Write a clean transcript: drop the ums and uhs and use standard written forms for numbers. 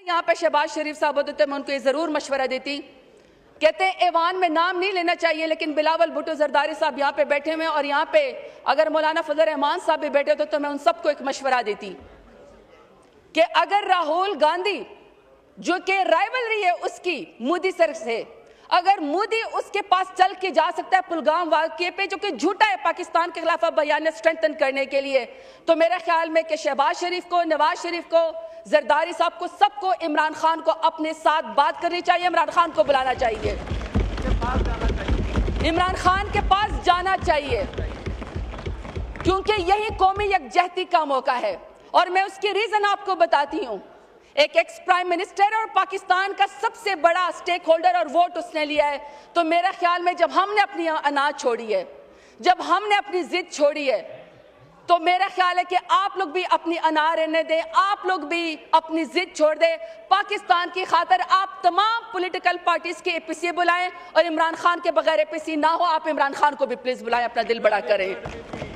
यहाँ पे शहबाज शरीफ साहब होते तो मैं उनको ये ज़रूर मशवरा देती। कहते हैं ऐवान में नाम नहीं लेना चाहिए, लेकिन बिलावल भुट्टो जरदारी साहब यहाँ पे बैठे हुए हैं और यहाँ पे अगर मौलाना फजल रहमान साहब भी बैठे तो मैं उन सबको एक मशवरा देती कि अगर राहुल गांधी जो कि राइवलरी है उसकी मोदी सर से, अगर मोदी उसके पास चल के जा सकता है पुलगाम वाक़े पे जो कि झूठा है पाकिस्तान के खिलाफ बयान स्ट्रेंथन करने के लिए, तो मेरे ख्याल में कि शहबाज शरीफ को, नवाज शरीफ को, जरदारी साहब को, सबको इमरान खान को अपने साथ बात करनी चाहिए, इमरान खान को बुलाना चाहिए, इमरान खान के पास जाना चाहिए, क्योंकि यही कौमी यकजहती का मौका है। और मैं उसकी रीजन आपको बताती हूँ। एक एक्स प्राइम मिनिस्टर और पाकिस्तान का सबसे बड़ा स्टेक होल्डर और वोट उसने लिया है, तो मेरा ख्याल में जब हमने अपनी अनाज छोड़ी है, जब हमने अपनी जिद छोड़ी है, तो मेरा ख्याल है कि आप लोग भी अपनी अना रहने दें, आप लोग भी अपनी जिद छोड़ दें। पाकिस्तान की खातर आप तमाम पॉलिटिकल पार्टीज के एपीसी बुलाएं और इमरान खान के बगैर एपीसी ना हो। आप इमरान खान को भी प्लीज बुलाएं, अपना दिल बड़ा करें।